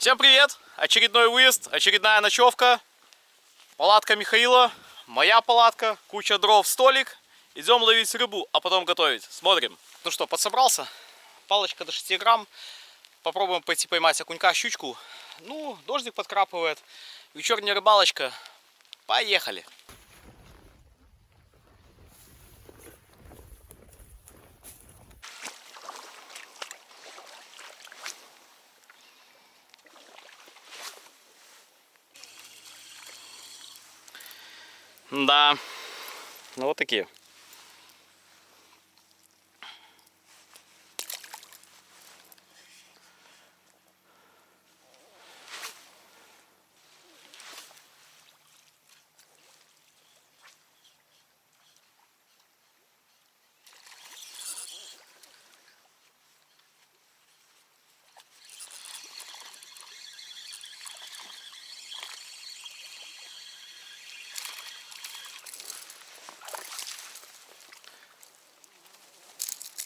Всем привет! Очередной выезд, очередная ночевка. Палатка Михаила, моя палатка, куча дров, столик. Идем ловить рыбу, а потом готовить. Смотрим. Ну что, подсобрался. Палочка до 6 грамм. Попробуем пойти поймать окунька, щучку. Ну, дождик подкрапывает. Вечерняя рыбалочка. Поехали! Да, ну вот такие.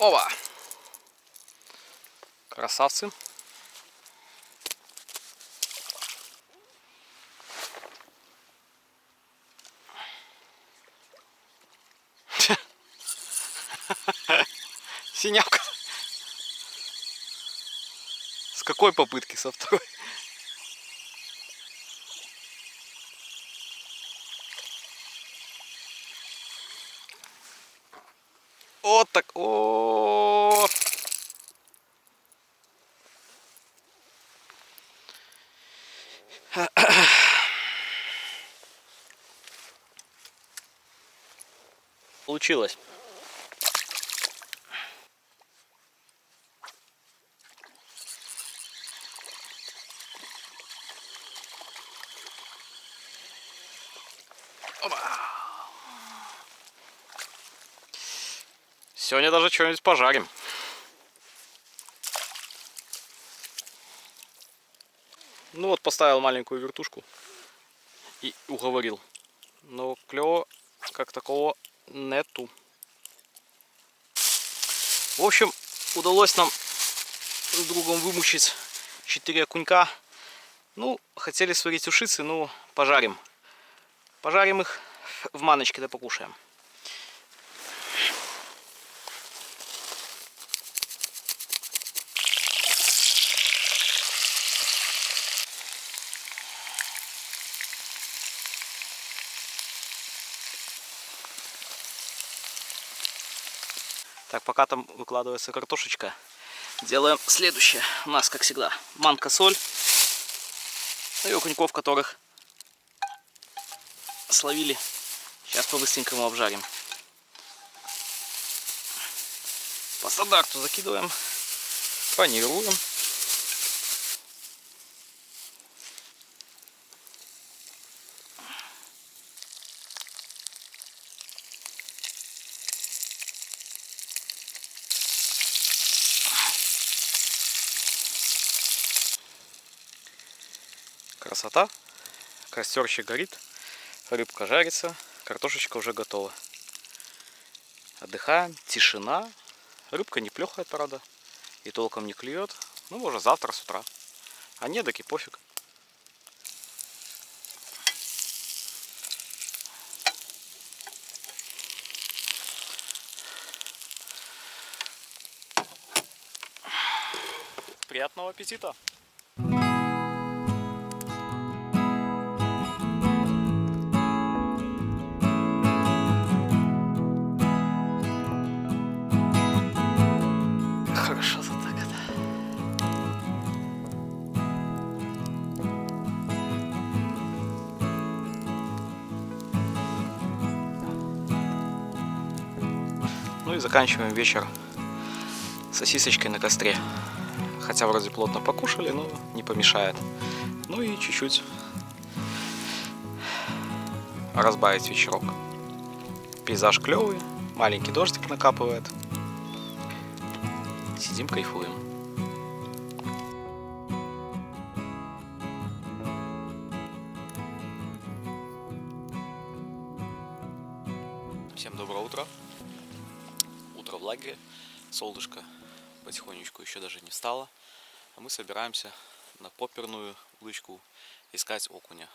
Ова! Красавцы! Синявка! С какой попытки? Со второй? Вот так. О. Получилось. Опа. Сегодня даже что-нибудь пожарим. Ну вот, поставил маленькую вертушку и уговорил. Но клёва как такого нету. В общем, удалось нам с другом вымучить 4 окунька. Ну, хотели сварить ушицы, ну, пожарим. Пожарим их в маночке, да покушаем. Так, пока там выкладывается картошечка, делаем следующее. У нас, как всегда, манка, соль и окуньков, которых словили. Сейчас по-быстренькому обжарим. По стандарту закидываем, панируем. Красота. Костерчик горит, рыбка жарится, картошечка уже готова. Отдыхаем, тишина. Рыбка не плёхает, правда, и толком не клюет. Ну, может, завтра с утра. А нет, так и пофиг. Приятного аппетита! Хорошо так это. Ну и заканчиваем вечер сосисочкой на костре. Хотя вроде плотно покушали, но не помешает. Ну и чуть-чуть разбавить вечерок. Пейзаж клевый, маленький дождик накапывает. Сидим, кайфуем. Всем доброе утро. Утро в лагере. Солнышко потихонечку еще даже не встало. А мы собираемся на поперную удочку искать окуня.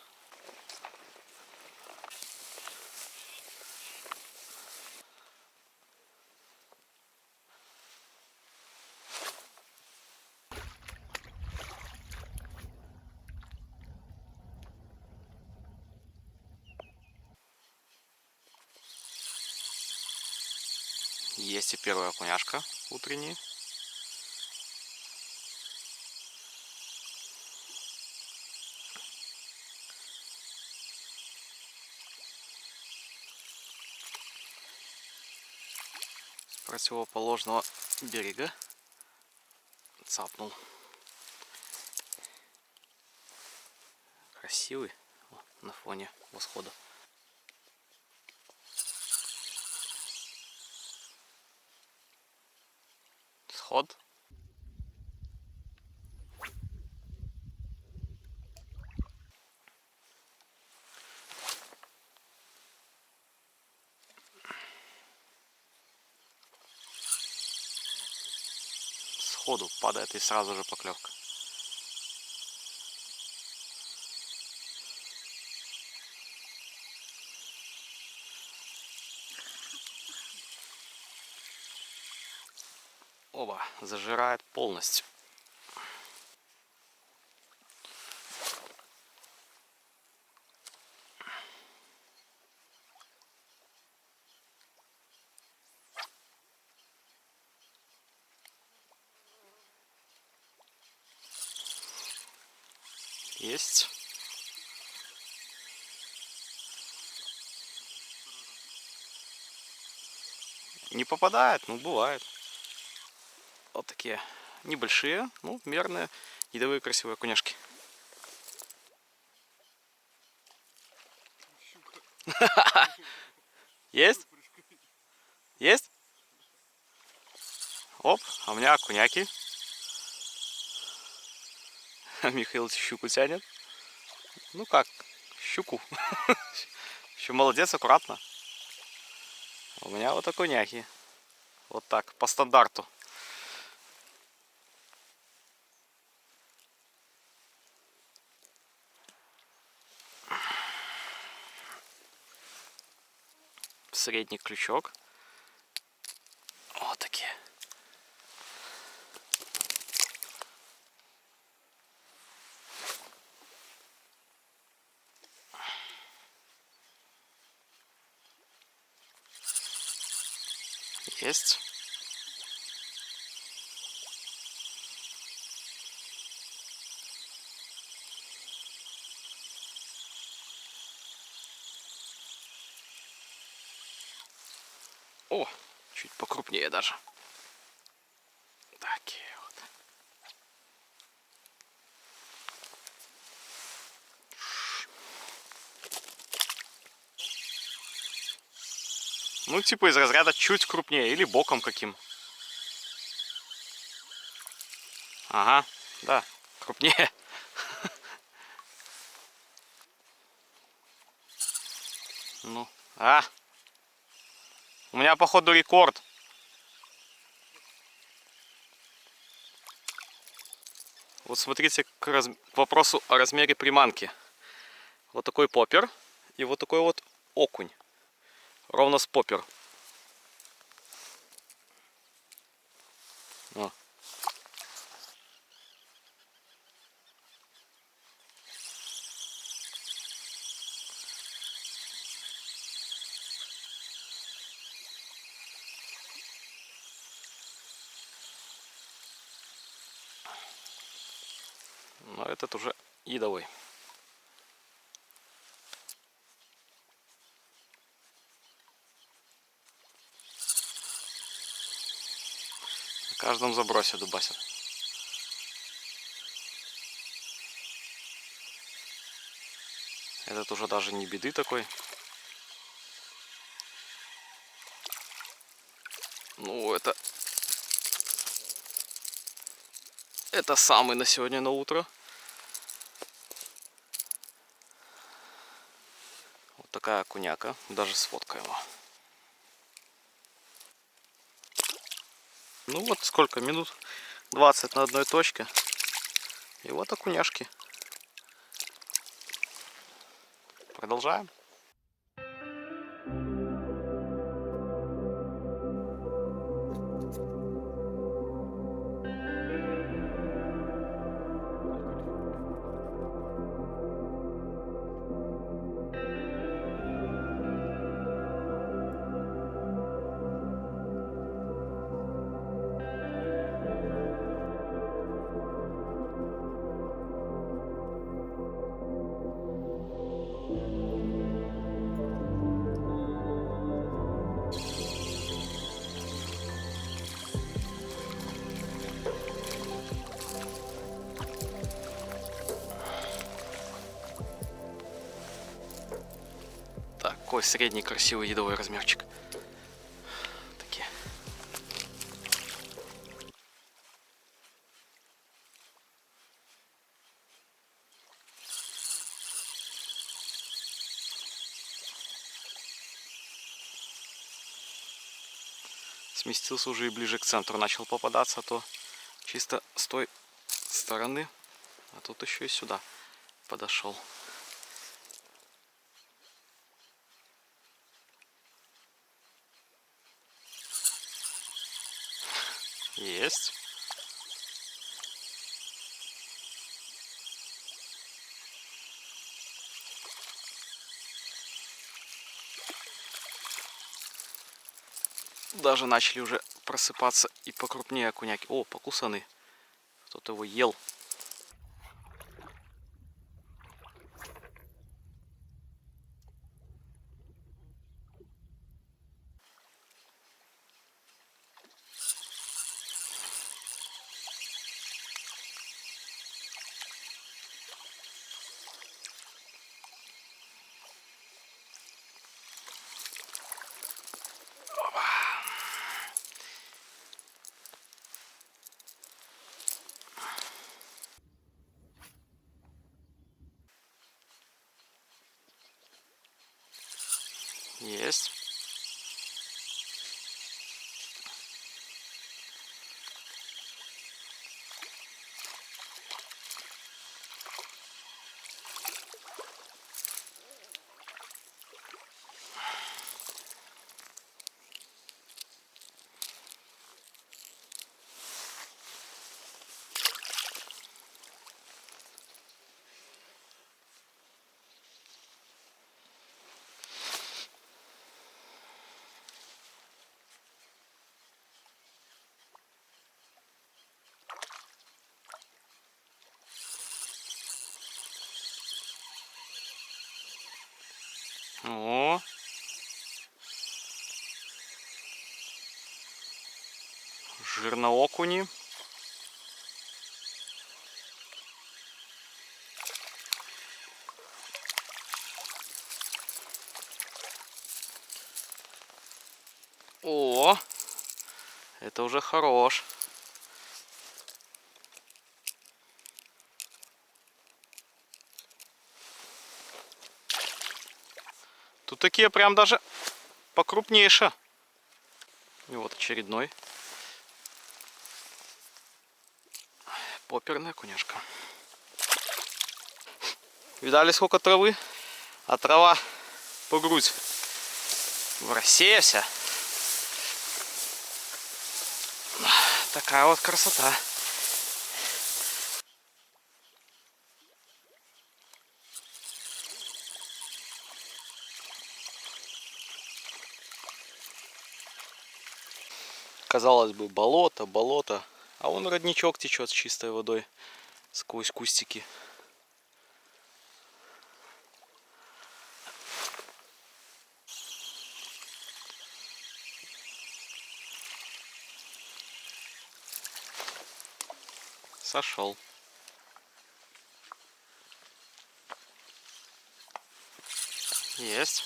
Есть и первая окуняшка утренняя. С противоположного берега цапнул. Красивый на фоне восхода. Сход. Сходу падает и сразу же поклевка. Оба, зажирает полностью. Есть. Не попадает, ну бывает. Вот такие небольшие, ну мерные, едовые красивые окуняшки. Есть? Есть? Оп, а у меня окуняки. Михаил щуку тянет. Ну как, щуку. Еще молодец, аккуратно. У меня вот окуняки. Вот так, по стандарту. Средний крючок. Вот такие. Есть. О, чуть покрупнее даже. Такие вот. Ну, типа из разряда чуть крупнее или боком каким. Ага, да, крупнее. Ну, у меня, походу, рекорд. Вот смотрите к вопросу о размере приманки. Вот такой поппер и вот такой вот окунь. Ровно с поппер. О. Но этот уже едовой. На каждом забросе дубасит. Этот уже даже не беды такой. Ну, это самый на сегодня на утро. Вот такая окуняка. Даже сфоткаем его. Ну вот сколько минут? 20 на одной точке. И вот окуняшки. Продолжаем. Такой средний красивый едовый размерчик. Такие. Сместился уже и ближе к центру начал попадаться, а то чисто с той стороны, а тут еще и сюда подошел. Есть. Даже начали уже просыпаться и покрупнее окуняки. О, покусаны. Кто-то его ел. Есть. О. Жирноокуни. О, это уже хорош. Тут такие прям даже покрупнейше. И вот очередной. Поперная окуняшка. Видали, сколько травы? А трава по грудь в росе вся. Такая вот красота. Казалось бы, болото, болото. А вон родничок течет с чистой водой сквозь кустики. Сошел. Есть.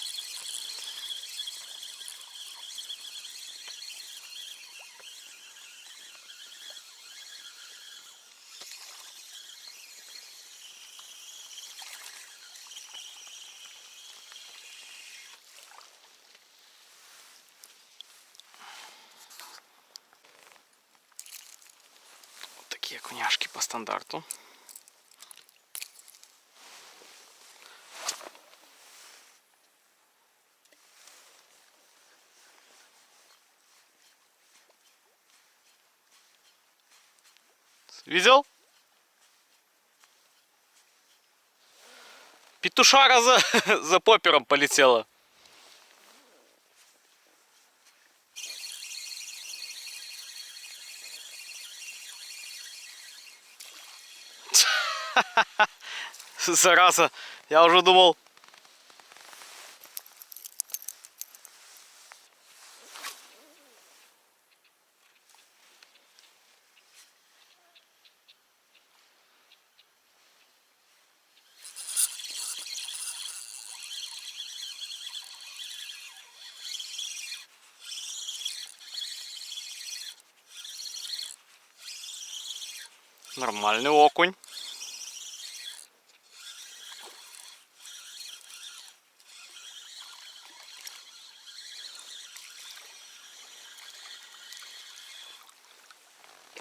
Вот такие окуняшки по стандарту. Видел? Петушара за попером полетела. Зараза, я уже думал. Нормальный окунь.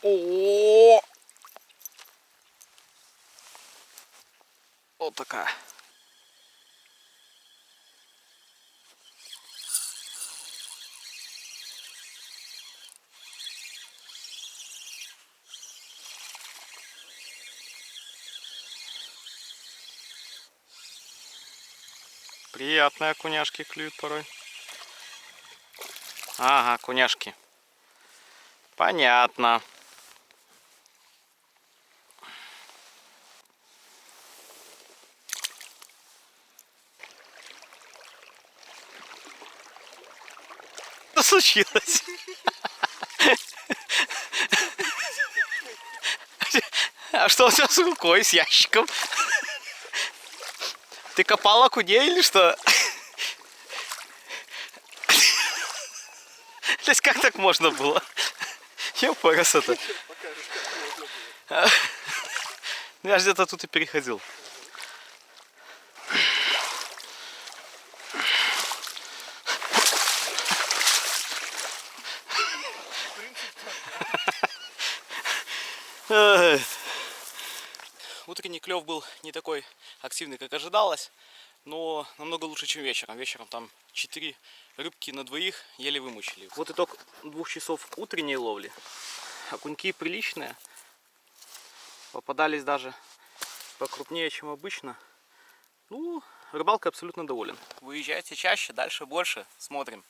О, вот такая. Приятные окуняшки клюют порой. Ага, окуняшки. Понятно. Что случилось? А что у тебя с рукой, с ящиком? Ты копал окуней или что? То есть как так можно было? Ёпарас это. Я же где-то тут и переходил. Утренний клев был не такой активный, как ожидалось, но намного лучше, чем вечером. Вечером там 4 рыбки на двоих еле вымучили. Вот итог 2 часов утренней ловли. Окуньки приличные. Попадались даже покрупнее, чем обычно. Ну, рыбалкой абсолютно доволен. Выезжайте чаще, дальше больше. Смотрим.